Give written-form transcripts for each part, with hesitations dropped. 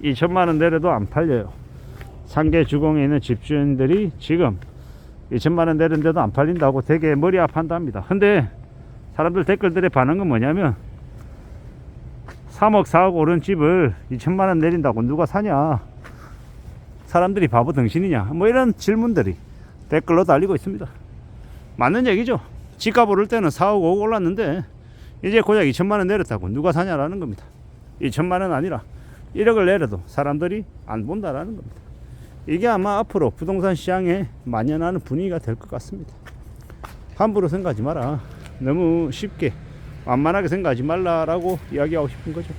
2천만원 내려도 안 팔려요. 상계 주공에 있는 집주인들이 지금 2천만원 내렸는데도 안 팔린다고 되게 머리 아파한답니다. 근데 사람들 댓글들의 반응은 뭐냐면 3억 4억 오른 집을 2천만원 내린다고 누가 사냐, 사람들이 바보 등신이냐, 뭐 이런 질문들이 댓글로 달리고 있습니다. 맞는 얘기죠. 집값 오를 때는 4억 5억 올랐는데 이제 고작 2천만원 내렸다고 누가 사냐라는 겁니다. 2천만원 아니라 1억을 내려도 사람들이 안 본다라는 겁니다. 이게 아마 앞으로 부동산 시장에 만연하는 분위기가 될 것 같습니다. 함부로 생각하지 마라, 너무 쉽게 만만하게 생각하지 말라라고 이야기하고 싶은 거죠.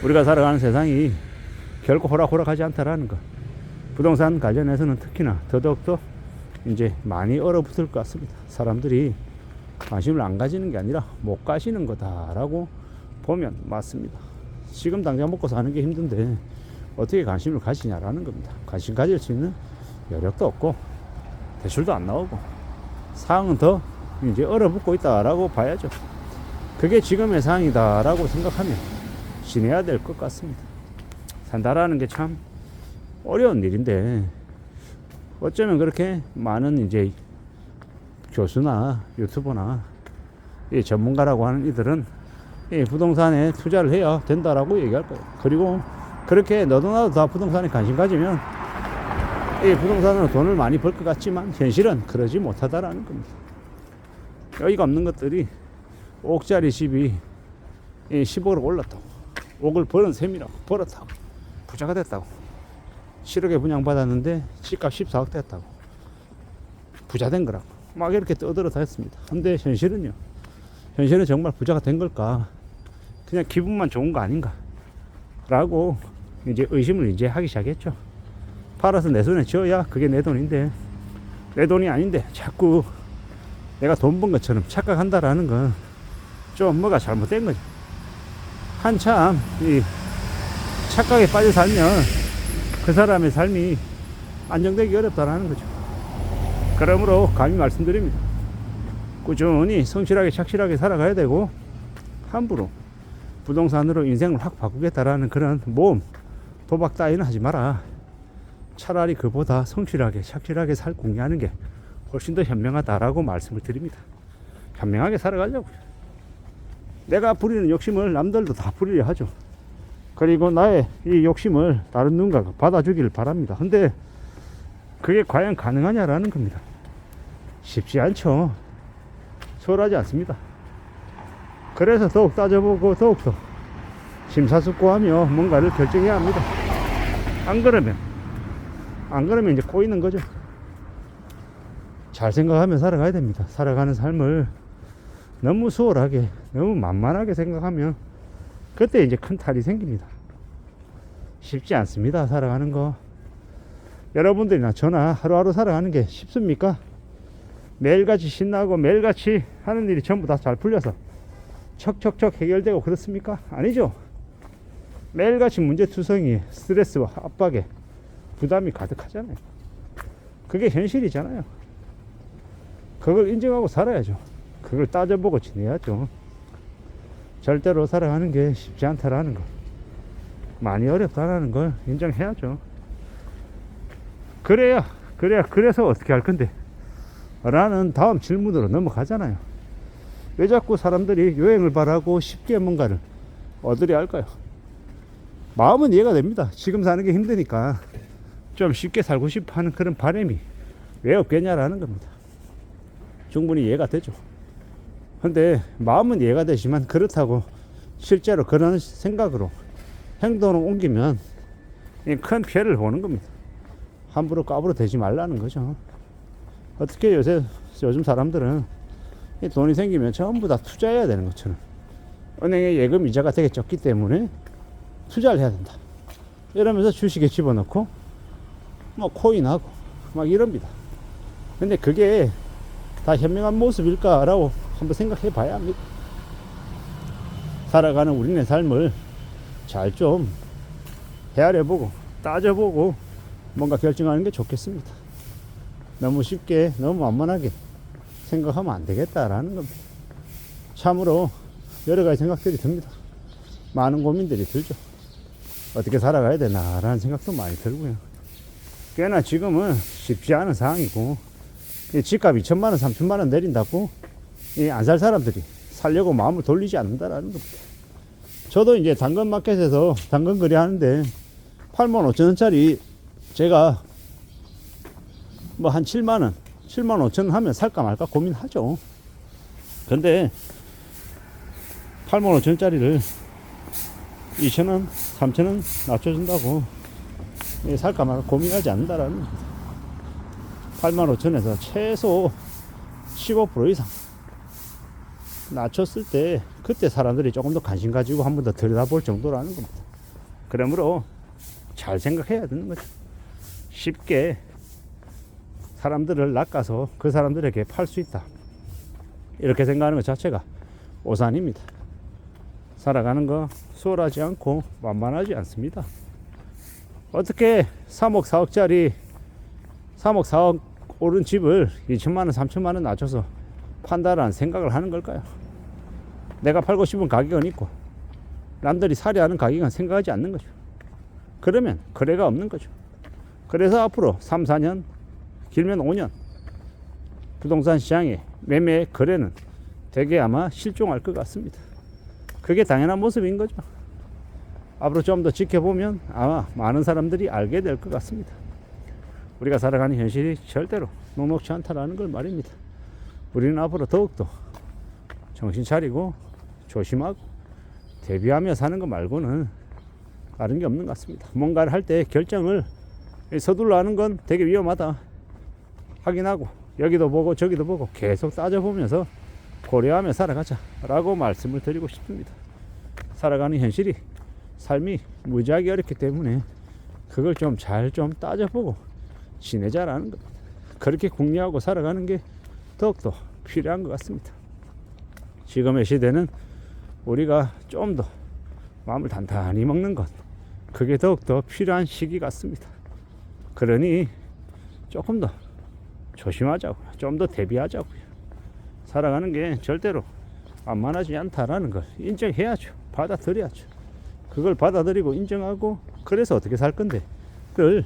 우리가 살아가는 세상이 결코 호락호락하지 않다라는 것, 부동산 관련해서는 특히나 더더욱더 이제 많이 얼어붙을 것 같습니다. 사람들이 관심을 안 가지는 게 아니라 못 가시는 거다라고 보면 맞습니다. 지금 당장 먹고 사는 게 힘든데 어떻게 관심을 가지냐라는 겁니다. 관심 가질 수 있는 여력도 없고 대출도 안 나오고 상황은 더 이제 얼어붙고 있다라고 봐야죠. 그게 지금의 상황이다라고 생각하면 지내야 될 것 같습니다. 산다라는 게 참 어려운 일인데 어쩌면 그렇게 많은 이제 교수나 유튜버나 이 전문가라고 하는 이들은 이 부동산에 투자를 해야 된다라고 얘기할 거예요. 그리고 그렇게 너도 나도 다 부동산에 관심 가지면 이 부동산으로 돈을 많이 벌 것 같지만 현실은 그러지 못하다라는 겁니다. 여기가 없는 것들이 5억짜리 집이 10억으로 올랐다고, 5억을 버는 셈이라고, 벌었다고, 부자가 됐다고, 7억에 분양받았는데 집값 14억 됐다고, 부자 된 거라고 막 이렇게 떠들어다 했습니다. 근데 현실은요, 현실은 정말 부자가 된 걸까, 그냥 기분만 좋은 거 아닌가 라고 이제 의심을 이제 하기 시작했죠. 팔아서 내 손에 쥐어야 그게 내 돈인데, 내 돈이 아닌데 자꾸 내가 돈 번 것처럼 착각한다라는 건 좀 뭐가 잘못된 거죠. 한참 이 착각에 빠져 살면 그 사람의 삶이 안정되기 어렵다라는 거죠. 그러므로 감히 말씀드립니다. 꾸준히 성실하게 착실하게 살아가야 되고, 함부로 부동산으로 인생을 확 바꾸겠다라는 그런 모험 도박 따위는 하지 마라. 차라리 그보다 성실하게 착실하게 살 공개하는 게 훨씬 더 현명하다라고 말씀을 드립니다. 현명하게 살아가려고. 내가 부리는 욕심을 남들도 다 부리려 하죠. 그리고 나의 이 욕심을 다른 누군가가 받아주기를 바랍니다. 근데 그게 과연 가능하냐라는 겁니다. 쉽지 않죠. 수월하지 않습니다. 그래서 더욱 따져보고 더욱더 심사숙고하며 뭔가를 결정해야 합니다. 안 그러면 이제 꼬이는 거죠. 잘 생각하며 살아가야 됩니다. 살아가는 삶을 너무 수월하게, 너무 만만하게 생각하면 그때 이제 큰 탈이 생깁니다. 쉽지 않습니다. 살아가는 거. 여러분들이나 저나 하루하루 살아가는 게 쉽습니까? 매일같이 신나고 매일같이 하는 일이 전부 다 잘 풀려서 척척척 해결되고 그렇습니까? 아니죠. 매일같이 문제투성이에 스트레스와 압박에 부담이 가득하잖아요. 그게 현실이잖아요. 그걸 인정하고 살아야죠. 그걸 따져보고 지내야죠. 절대로 살아가는 게 쉽지 않다라는 거, 많이 어렵다라는 걸 인정해야죠. 그래서 어떻게 할 건데? 라는 다음 질문으로 넘어가잖아요. 왜 자꾸 사람들이 요행을 바라고 쉽게 뭔가를 얻으려 할까요? 마음은 이해가 됩니다. 지금 사는 게 힘드니까 좀 쉽게 살고 싶어 하는 그런 바람이 왜 없겠냐라는 겁니다. 충분히 이해가 되죠. 근데 마음은 이해가 되지만 그렇다고 실제로 그런 생각으로 행동을 옮기면 큰 피해를 보는 겁니다. 함부로 까부로 되지 말라는 거죠. 어떻게 요즘 사람들은 돈이 생기면 전부 다 투자해야 되는 것처럼 은행의 예금 이자가 되게 적기 때문에 투자를 해야 된다 이러면서 주식에 집어넣고 뭐 코인하고 막 이럽니다. 근데 그게 다 현명한 모습일까라고 한번 생각해 봐야 합니다. 살아가는 우리네 삶을 잘 좀 헤아려보고 따져보고 뭔가 결정하는 게 좋겠습니다. 너무 쉽게 너무 만만하게 생각하면 안 되겠다라는 겁니다. 참으로 여러 가지 생각들이 듭니다. 많은 고민들이 들죠. 어떻게 살아가야 되나라는 생각도 많이 들고요. 꽤나 지금은 쉽지 않은 상황이고, 이 집값 2천만 원, 3천만 원 내린다고 안 살 사람들이 살려고 마음을 돌리지 않는다라는 겁니다. 저도 이제 당근마켓에서 당근 거래하는데 8만 5천 원짜리 제가 뭐 한 7만 원, 7만 5천 원 하면 살까 말까 고민하죠. 근데 8만 5천 원짜리를 2천 원, 3천 원 낮춰준다고 살까 말까 고민하지 않는다라는 겁니다. 8만 5천에서 최소 15% 이상 낮췄을 때 그때 사람들이 조금 더 관심 가지고 한 번 더 들여다볼 정도라는 겁니다. 그러므로 잘 생각해야 되는 거죠. 쉽게 사람들을 낚아서 그 사람들에게 팔 수 있다, 이렇게 생각하는 것 자체가 오산입니다. 살아가는 거 수월하지 않고 만만하지 않습니다. 어떻게 3억 4억짜리 3억 4억 오른 집을 2천만 원 3천만 원 낮춰서 판다라는 생각을 하는 걸까요? 내가 팔고 싶은 가격은 있고 남들이 사려 하는 가격은 생각하지 않는 거죠. 그러면 거래가 없는 거죠. 그래서 앞으로 3, 4년, 길면 5년 부동산 시장의 매매 거래는 대개 아마 실종할 것 같습니다. 그게 당연한 모습인 거죠. 앞으로 좀 더 지켜보면 아마 많은 사람들이 알게 될 것 같습니다. 우리가 살아가는 현실이 절대로 녹록지 않다라는 걸 말입니다. 우리는 앞으로 더욱더 정신 차리고 조심하고 대비하며 사는 것 말고는 다른 게 없는 것 같습니다. 뭔가를 할 때 결정을 서둘러 하는 건 되게 위험하다 확인하고 여기도 보고 저기도 보고 계속 따져보면서 고려하며 살아가자 라고 말씀을 드리고 싶습니다. 살아가는 현실이 삶이 무지하게 어렵기 때문에 그걸 좀 잘 좀 따져보고 지내자라는 겁니다. 그렇게 궁리하고 살아가는 게 더욱더 필요한 것 같습니다. 지금의 시대는 우리가 좀 더 마음을 단단히 먹는 것, 그게 더욱더 필요한 시기 같습니다. 그러니 조금 더 조심하자고요. 좀 더 대비하자고요. 살아가는 게 절대로 만만하지 않다라는 걸 인정해야죠. 받아들여야죠. 그걸 받아들이고 인정하고 그래서 어떻게 살 건데 그걸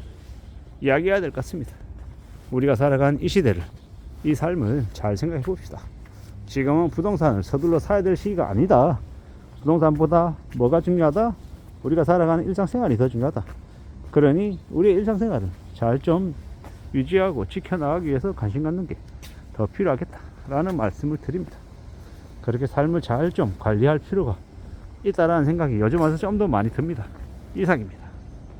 이야기해야 될 것 같습니다. 우리가 살아간 이 시대를, 이 삶을 잘 생각해 봅시다. 지금은 부동산을 서둘러 사야 될 시기가 아니다. 부동산보다 뭐가 중요하다? 우리가 살아가는 일상생활이 더 중요하다. 그러니 우리의 일상생활을 잘 좀 유지하고 지켜나가기 위해서 관심 갖는 게 더 필요하겠다라는 말씀을 드립니다. 그렇게 삶을 잘 좀 관리할 필요가 있다라는 생각이 요즘 와서 좀 더 많이 듭니다. 이상입니다.